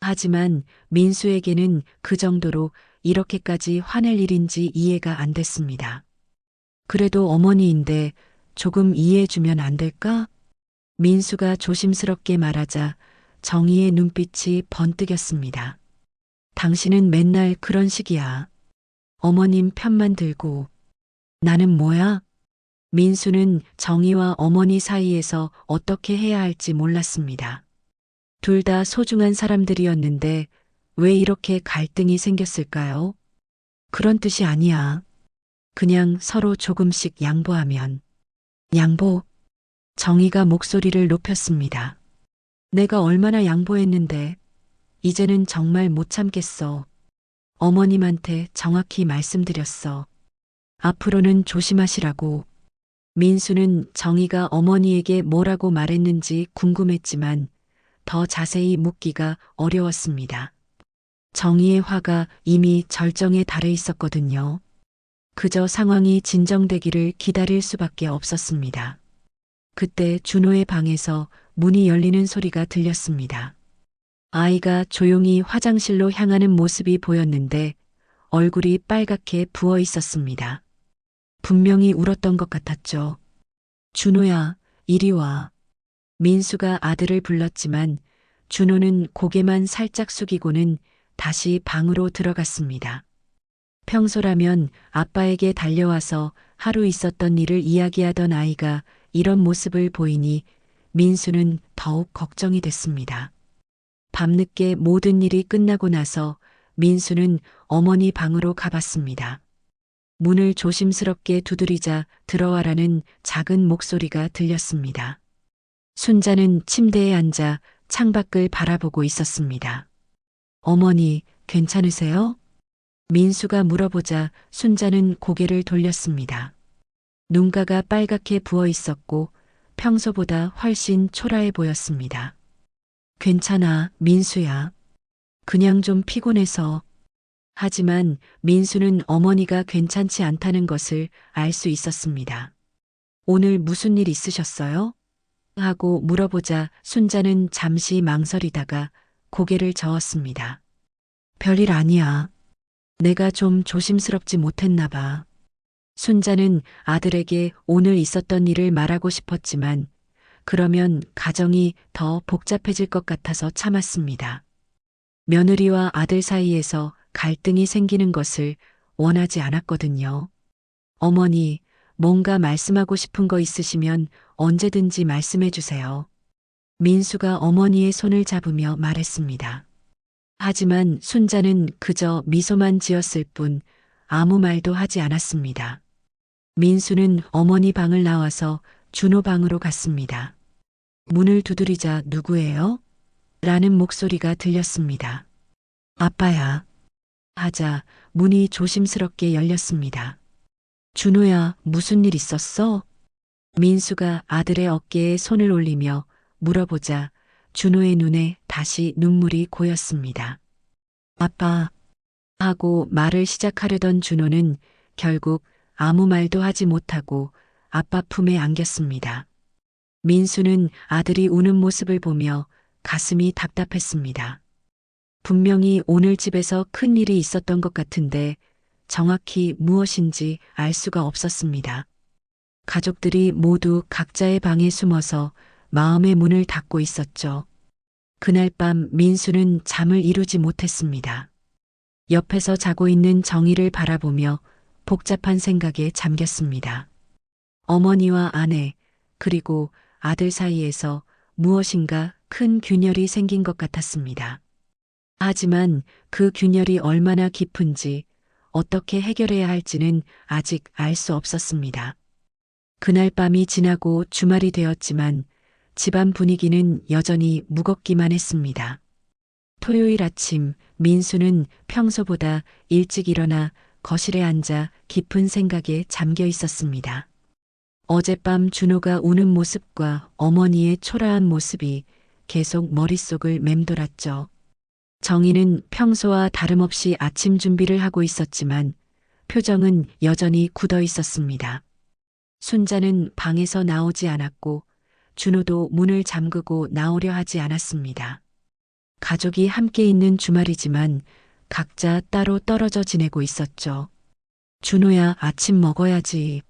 하지만 민수에게는 그 정도로 이렇게까지 화낼 일인지 이해가 안 됐습니다. 그래도 어머니인데 조금 이해해주면 안 될까? 민수가 조심스럽게 말하자 정희의 눈빛이 번뜩였습니다. 당신은 맨날 그런 식이야. 어머님 편만 들고. 나는 뭐야? 민수는 정희와 어머니 사이에서 어떻게 해야 할지 몰랐습니다. 둘 다 소중한 사람들이었는데 왜 이렇게 갈등이 생겼을까요? 그런 뜻이 아니야. 그냥 서로 조금씩 양보하면. 양보? 정희가 목소리를 높였습니다. 내가 얼마나 양보했는데 이제는 정말 못 참겠어. 어머님한테 정확히 말씀드렸어. 앞으로는 조심하시라고. 민수는 정희가 어머니에게 뭐라고 말했는지 궁금했지만 더 자세히 묻기가 어려웠습니다. 정희의 화가 이미 절정에 달해 있었거든요. 그저 상황이 진정되기를 기다릴 수밖에 없었습니다. 그때 준호의 방에서 문이 열리는 소리가 들렸습니다. 아이가 조용히 화장실로 향하는 모습이 보였는데 얼굴이 빨갛게 부어 있었습니다. 분명히 울었던 것 같았죠. 준호야, 이리 와. 민수가 아들을 불렀지만 준호는 고개만 살짝 숙이고는 다시 방으로 들어갔습니다. 평소라면 아빠에게 달려와서 하루 있었던 일을 이야기하던 아이가 이런 모습을 보이니 민수는 더욱 걱정이 됐습니다. 밤늦게 모든 일이 끝나고 나서 민수는 어머니 방으로 가봤습니다. 문을 조심스럽게 두드리자 들어와라는 작은 목소리가 들렸습니다. 순자는 침대에 앉아 창밖을 바라보고 있었습니다. 어머니, 괜찮으세요? 민수가 물어보자 순자는 고개를 돌렸습니다. 눈가가 빨갛게 부어 있었고 평소보다 훨씬 초라해 보였습니다. 괜찮아, 민수야. 그냥 좀 피곤해서. 하지만 민수는 어머니가 괜찮지 않다는 것을 알 수 있었습니다. 오늘 무슨 일 있으셨어요? 하고 물어보자 순자는 잠시 망설이다가 고개를 저었습니다. 별일 아니야. 내가 좀 조심스럽지 못했나 봐. 순자는 아들에게 오늘 있었던 일을 말하고 싶었지만 그러면 가정이 더 복잡해질 것 같아서 참았습니다. 며느리와 아들 사이에서 갈등이 생기는 것을 원하지 않았거든요. 어머니, 뭔가 말씀하고 싶은 거 있으시면 언제든지 말씀해 주세요. 민수가 어머니의 손을 잡으며 말했습니다. 하지만 순자는 그저 미소만 지었을 뿐 아무 말도 하지 않았습니다. 민수는 어머니 방을 나와서 준호 방으로 갔습니다. 문을 두드리자 누구예요? 라는 목소리가 들렸습니다. 아빠야. 하자 문이 조심스럽게 열렸습니다. 준호야, 무슨 일 있었어? 민수가 아들의 어깨에 손을 올리며 물어보자 준호의 눈에 다시 눈물이 고였습니다. 아빠. 하고 말을 시작하려던 준호는 결국 아무 말도 하지 못하고 아빠 품에 안겼습니다. 민수는 아들이 우는 모습을 보며 가슴이 답답했습니다. 분명히 오늘 집에서 큰 일이 있었던 것 같은데 정확히 무엇인지 알 수가 없었습니다. 가족들이 모두 각자의 방에 숨어서 마음의 문을 닫고 있었죠. 그날 밤 민수는 잠을 이루지 못했습니다. 옆에서 자고 있는 정희를 바라보며 복잡한 생각에 잠겼습니다. 어머니와 아내, 그리고 아들 사이에서 무엇인가 큰 균열이 생긴 것 같았습니다. 하지만 그 균열이 얼마나 깊은지 어떻게 해결해야 할지는 아직 알 수 없었습니다. 그날 밤이 지나고 주말이 되었지만 집안 분위기는 여전히 무겁기만 했습니다. 토요일 아침 민수는 평소보다 일찍 일어나 거실에 앉아 깊은 생각에 잠겨 있었습니다. 어젯밤 준호가 우는 모습과 어머니의 초라한 모습이 계속 머릿속을 맴돌았죠. 정희는 평소와 다름없이 아침 준비를 하고 있었지만 표정은 여전히 굳어 있었습니다. 순자는 방에서 나오지 않았고 준호도 문을 잠그고 나오려 하지 않았습니다. 가족이 함께 있는 주말이지만 각자 따로 떨어져 지내고 있었죠. 준호야, 아침 먹어야지.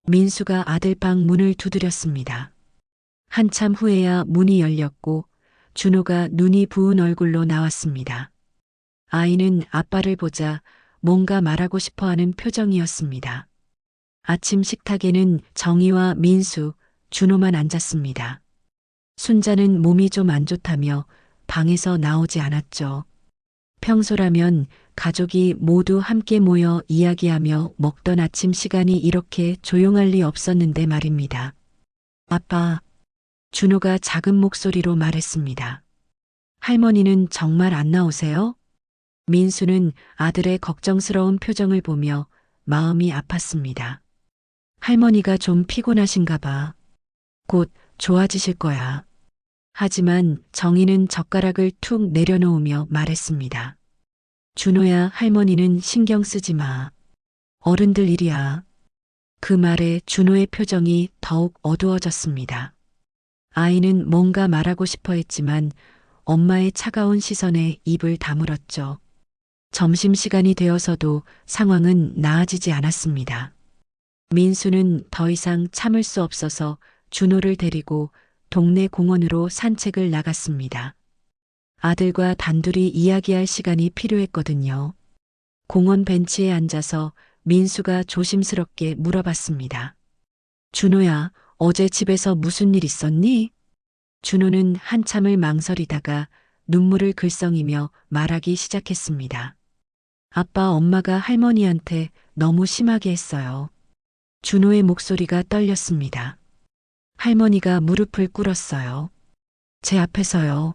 민수가 아들 방 문을 두드렸습니다. 한참 후에야 문이 열렸고 준호가 눈이 부은 얼굴로 나왔습니다. 아이는 아빠를 보자 뭔가 말하고 싶어하는 표정이었습니다. 아침 식탁에는 정희와 민수, 준호만 앉았습니다. 순자는 몸이 좀 안 좋다며 방에서 나오지 않았죠. 평소라면 가족이 모두 함께 모여 이야기하며 먹던 아침 시간이 이렇게 조용할 리 없었는데 말입니다. 아빠. 준호가 작은 목소리로 말했습니다. 할머니는 정말 안 나오세요? 민수는 아들의 걱정스러운 표정을 보며 마음이 아팠습니다. 할머니가 좀 피곤하신가 봐. 곧 좋아지실 거야. 하지만 정희는 젓가락을 툭 내려놓으며 말했습니다. 준호야, 할머니는 신경 쓰지 마. 어른들 일이야. 그 말에 준호의 표정이 더욱 어두워졌습니다. 아이는 뭔가 말하고 싶어 했지만 엄마의 차가운 시선에 입을 다물었죠. 점심시간이 되어서도 상황은 나아지지 않았습니다. 민수는 더 이상 참을 수 없어서 준호를 데리고 동네 공원으로 산책을 나갔습니다. 아들과 단둘이 이야기할 시간이 필요했거든요. 공원 벤치에 앉아서 민수가 조심스럽게 물어봤습니다. 준호야, 어제 집에서 무슨 일 있었니? 준호는 한참을 망설이다가 눈물을 글썽이며 말하기 시작했습니다. 아빠, 엄마가 할머니한테 너무 심하게 했어요. 준호의 목소리가 떨렸습니다. 할머니가 무릎을 꿇었어요. 제 앞에서요.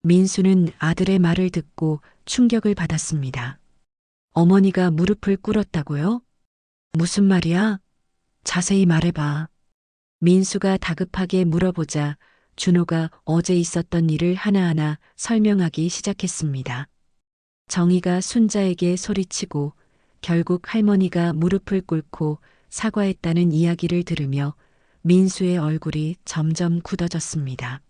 민수는 아들의 말을 듣고 충격을 받았습니다. 어머니가 무릎을 꿇었다고요? 무슨 말이야? 자세히 말해봐. 민수가 다급하게 물어보자 준호가 어제 있었던 일을 하나하나 설명하기 시작했습니다. 정희가 순자에게 소리치고 결국 할머니가 무릎을 꿇고 사과했다는 이야기를 들으며 민수의 얼굴이 점점 굳어졌습니다.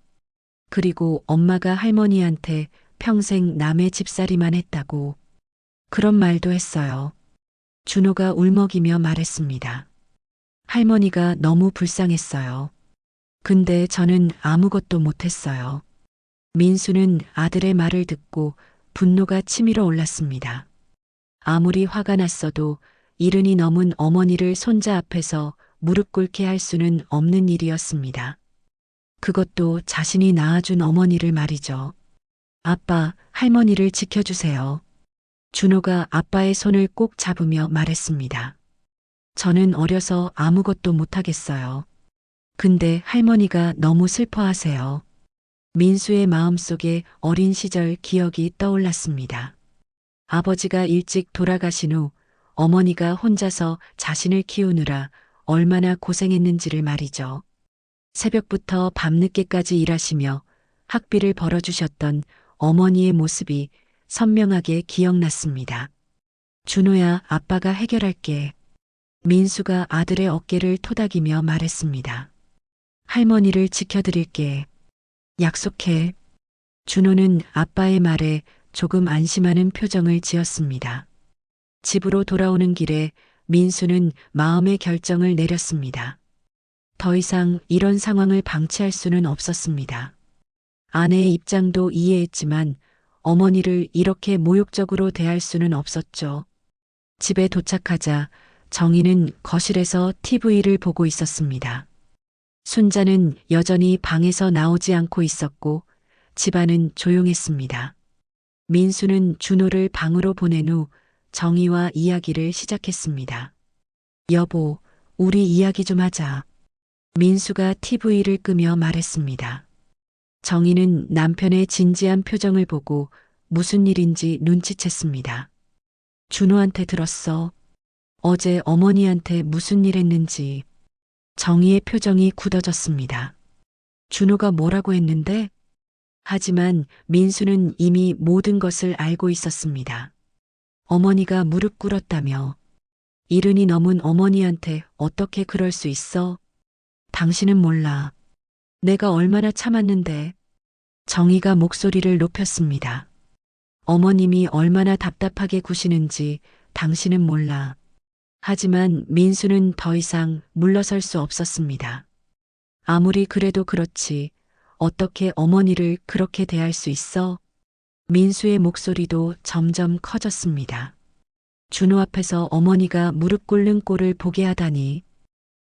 그리고 엄마가 할머니한테 평생 남의 집살이만 했다고 그런 말도 했어요. 준호가 울먹이며 말했습니다. 할머니가 너무 불쌍했어요. 근데 저는 아무것도 못했어요. 민수는 아들의 말을 듣고 분노가 치밀어 올랐습니다. 아무리 화가 났어도 이른이 넘은 어머니를 손자 앞에서 무릎 꿇게 할 수는 없는 일이었습니다. 그것도 자신이 낳아준 어머니를 말이죠. 아빠, 할머니를 지켜주세요. 준호가 아빠의 손을 꼭 잡으며 말했습니다. 저는 어려서 아무것도 못하겠어요. 근데 할머니가 너무 슬퍼하세요. 민수의 마음속에 어린 시절 기억이 떠올랐습니다. 아버지가 일찍 돌아가신 후 어머니가 혼자서 자신을 키우느라 얼마나 고생했는지를 말이죠. 새벽부터 밤늦게까지 일하시며 학비를 벌어주셨던 어머니의 모습이 선명하게 기억났습니다. 준호야, 아빠가 해결할게. 민수가 아들의 어깨를 토닥이며 말했습니다. 할머니를 지켜드릴게. 약속해. 준호는 아빠의 말에 조금 안심하는 표정을 지었습니다. 집으로 돌아오는 길에 민수는 마음의 결정을 내렸습니다. 더 이상 이런 상황을 방치할 수는 없었습니다. 아내의 입장도 이해했지만 어머니를 이렇게 모욕적으로 대할 수는 없었죠. 집에 도착하자 정희는 거실에서 TV를 보고 있었습니다. 순자는 여전히 방에서 나오지 않고 있었고 집안은 조용했습니다. 민수는 준호를 방으로 보낸 후 정희와 이야기를 시작했습니다. 여보, 우리 이야기 좀 하자. 민수가 TV를 끄며 말했습니다. 정희는 남편의 진지한 표정을 보고 무슨 일인지 눈치챘습니다. 준호한테 들었어. 어제 어머니한테 무슨 일 했는지. 정희의 표정이 굳어졌습니다. 준호가 뭐라고 했는데? 하지만 민수는 이미 모든 것을 알고 있었습니다. 어머니가 무릎 꿇었다며. 이른이 넘은 어머니한테 어떻게 그럴 수 있어? 당신은 몰라. 내가 얼마나 참았는데. 정희가 목소리를 높였습니다. 어머님이 얼마나 답답하게 구시는지 당신은 몰라. 하지만 민수는 더 이상 물러설 수 없었습니다. 아무리 그래도 그렇지 어떻게 어머니를 그렇게 대할 수 있어? 민수의 목소리도 점점 커졌습니다. 준호 앞에서 어머니가 무릎 꿇는 꼴을 보게 하다니.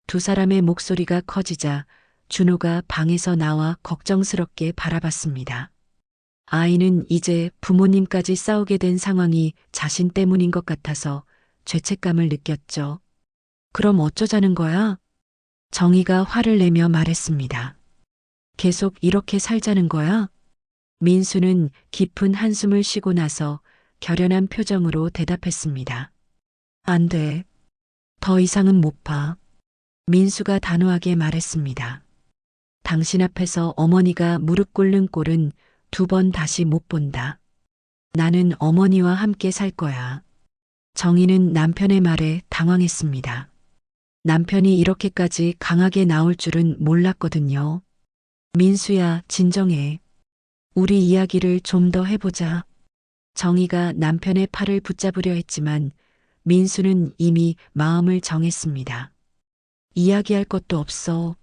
두 사람의 목소리가 커지자 준호가 방에서 나와 걱정스럽게 바라봤습니다. 아이는 이제 부모님까지 싸우게 된 상황이 자신 때문인 것 같아서 죄책감을 느꼈죠. 그럼 어쩌자는 거야? 정희가 화를 내며 말했습니다. 계속 이렇게 살자는 거야? 민수는 깊은 한숨을 쉬고 나서 결연한 표정으로 대답했습니다. 안 돼. 더 이상은 못 봐. 민수가 단호하게 말했습니다. 당신 앞에서 어머니가 무릎 꿇는 꼴은 2번 다시 못 본다. 나는 어머니와 함께 살 거야. 정희는 남편의 말에 당황했습니다. 남편이 이렇게까지 강하게 나올 줄은 몰랐거든요. 민수야, 진정해. 우리 이야기를 좀 더 해보자. 정희가 남편의 팔을 붙잡으려 했지만 민수는 이미 마음을 정했습니다. 이야기할 것도 없어.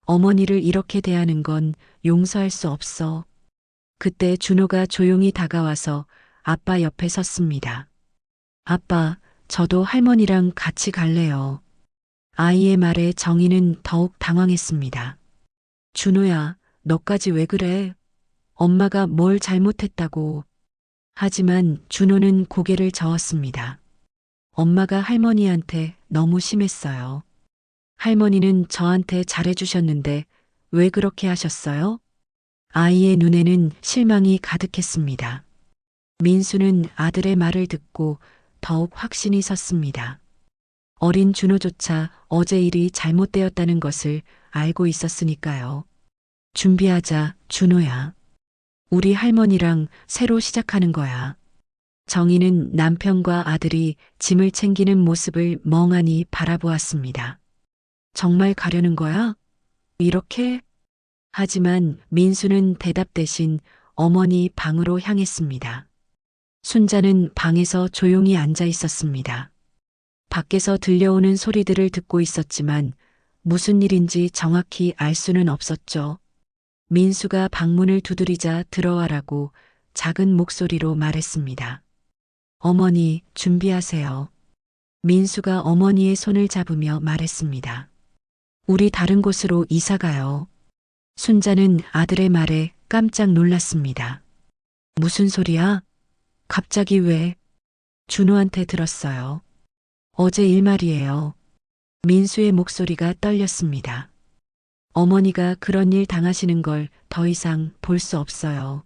어머니를 이렇게 대하는 건 용서할 수 없어. 그때 준호가 조용히 다가와서 아빠 옆에 섰습니다. 아빠, 저도 할머니랑 같이 갈래요. 아이의 말에 정희는 더욱 당황했습니다. 준호야, 너까지 왜 그래? 엄마가 뭘 잘못했다고. 하지만 준호는 고개를 저었습니다. 엄마가 할머니한테 너무 심했어요. 할머니는 저한테 잘해주셨는데 왜 그렇게 하셨어요? 아이의 눈에는 실망이 가득했습니다. 민수는 아들의 말을 듣고 더욱 확신이 섰습니다. 어린 준호조차 어제 일이 잘못되었다는 것을 알고 있었으니까요. 준비하자, 준호야. 우리 할머니랑 새로 시작하는 거야. 정희는 남편과 아들이 짐을 챙기는 모습을 멍하니 바라보았습니다. 정말 가려는 거야? 이렇게? 하지만 민수는 대답 대신 어머니 방으로 향했습니다. 순자는 방에서 조용히 앉아 있었습니다. 밖에서 들려오는 소리들을 듣고 있었지만 무슨 일인지 정확히 알 수는 없었죠. 민수가 방문을 두드리자 들어와라고 작은 목소리로 말했습니다. 어머니, 준비하세요. 민수가 어머니의 손을 잡으며 말했습니다. 우리 다른 곳으로 이사 가요. 순자는 아들의 말에 깜짝 놀랐습니다. 무슨 소리야? 갑자기 왜? 준호한테 들었어요. 어제 일 말이에요. 민수의 목소리가 떨렸습니다. 어머니가 그런 일 당하시는 걸 더 이상 볼 수 없어요.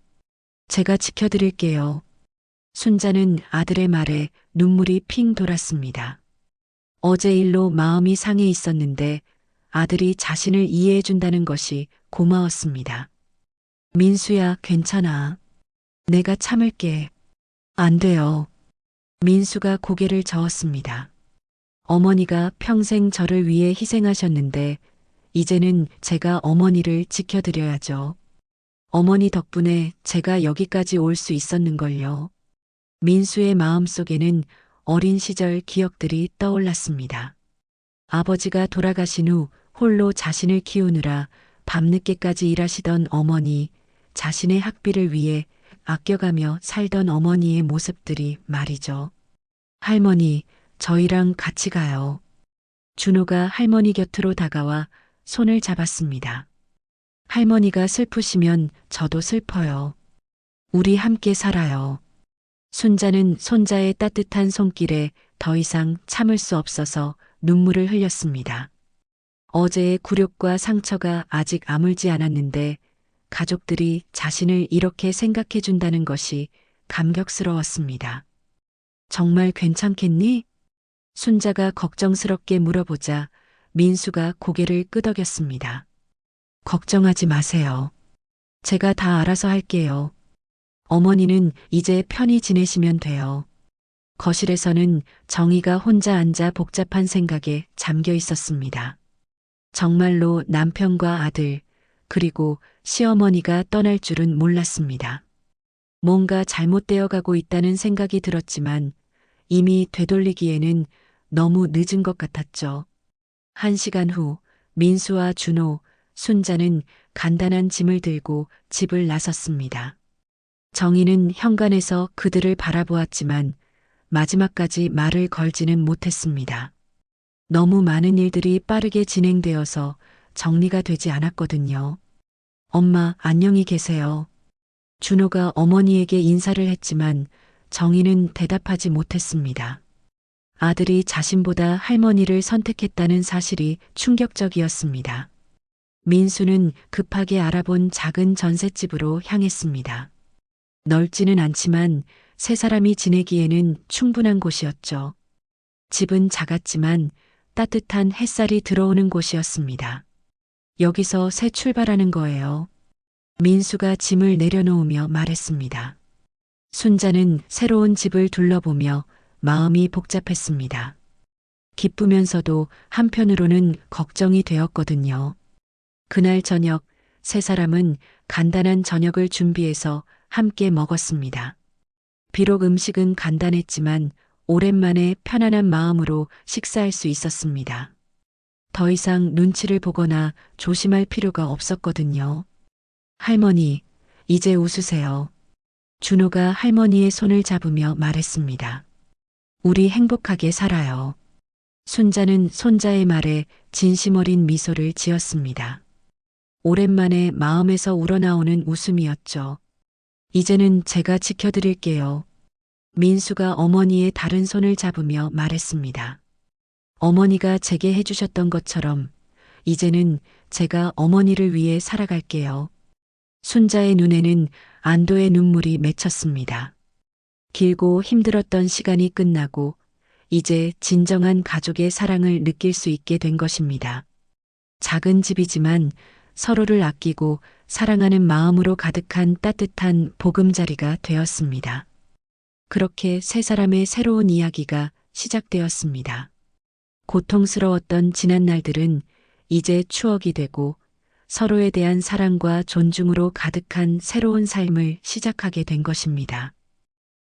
제가 지켜드릴게요. 순자는 아들의 말에 눈물이 핑 돌았습니다. 어제 일로 마음이 상해 있었는데 아들이 자신을 이해해 준다는 것이 고마웠습니다. 민수야, 괜찮아. 내가 참을게. 안 돼요. 민수가 고개를 저었습니다. 어머니가 평생 저를 위해 희생하셨는데 이제는 제가 어머니를 지켜드려야죠. 어머니 덕분에 제가 여기까지 올 수 있었는걸요. 민수의 마음속에는 어린 시절 기억들이 떠올랐습니다. 아버지가 돌아가신 후 홀로 자신을 키우느라 밤늦게까지 일하시던 어머니, 자신의 학비를 위해 아껴가며 살던 어머니의 모습들이 말이죠. 할머니, 저희랑 같이 가요. 준호가 할머니 곁으로 다가와 손을 잡았습니다. 할머니가 슬프시면 저도 슬퍼요. 우리 함께 살아요. 순자는 손자의 따뜻한 손길에 더 이상 참을 수 없어서 눈물을 흘렸습니다. 어제의 굴욕과 상처가 아직 아물지 않았는데 가족들이 자신을 이렇게 생각해 준다는 것이 감격스러웠습니다. 정말 괜찮겠니? 순자가 걱정스럽게 물어보자 민수가 고개를 끄덕였습니다. 걱정하지 마세요. 제가 다 알아서 할게요. 어머니는 이제 편히 지내시면 돼요. 거실에서는 정희가 혼자 앉아 복잡한 생각에 잠겨 있었습니다. 정말로 남편과 아들, 그리고 시어머니가 떠날 줄은 몰랐습니다. 뭔가 잘못되어 가고 있다는 생각이 들었지만 이미 되돌리기에는 너무 늦은 것 같았죠. 1시간 후 민수와 준호, 순자는 간단한 짐을 들고 집을 나섰습니다. 정희는 현관에서 그들을 바라보았지만 마지막까지 말을 걸지는 못했습니다. 너무 많은 일들이 빠르게 진행되어서 정리가 되지 않았거든요. 엄마, 안녕히 계세요. 준호가 어머니에게 인사를 했지만 정희는 대답하지 못했습니다. 아들이 자신보다 할머니를 선택했다는 사실이 충격적이었습니다. 민수는 급하게 알아본 작은 전셋집으로 향했습니다. 넓지는 않지만 세 사람이 지내기에는 충분한 곳이었죠. 집은 작았지만 따뜻한 햇살이 들어오는 곳이었습니다. 여기서 새 출발하는 거예요. 민수가 짐을 내려놓으며 말했습니다. 순자는 새로운 집을 둘러보며 마음이 복잡했습니다. 기쁘면서도 한편으로는 걱정이 되었거든요. 그날 저녁 세 사람은 간단한 저녁을 준비해서 함께 먹었습니다. 비록 음식은 간단했지만 오랜만에 편안한 마음으로 식사할 수 있었습니다. 더 이상 눈치를 보거나 조심할 필요가 없었거든요. 할머니, 이제 웃으세요. 준호가 할머니의 손을 잡으며 말했습니다. 우리 행복하게 살아요. 순자는 손자의 말에 진심 어린 미소를 지었습니다. 오랜만에 마음에서 우러나오는 웃음이었죠. 이제는 제가 지켜드릴게요. 민수가 어머니의 다른 손을 잡으며 말했습니다. 어머니가 제게 해주셨던 것처럼 이제는 제가 어머니를 위해 살아갈게요. 순자의 눈에는 안도의 눈물이 맺혔습니다. 길고 힘들었던 시간이 끝나고 이제 진정한 가족의 사랑을 느낄 수 있게 된 것입니다. 작은 집이지만 서로를 아끼고 사랑하는 마음으로 가득한 따뜻한 보금자리가 되었습니다. 그렇게 세 사람의 새로운 이야기가 시작되었습니다. 고통스러웠던 지난 날들은 이제 추억이 되고 서로에 대한 사랑과 존중으로 가득한 새로운 삶을 시작하게 된 것입니다.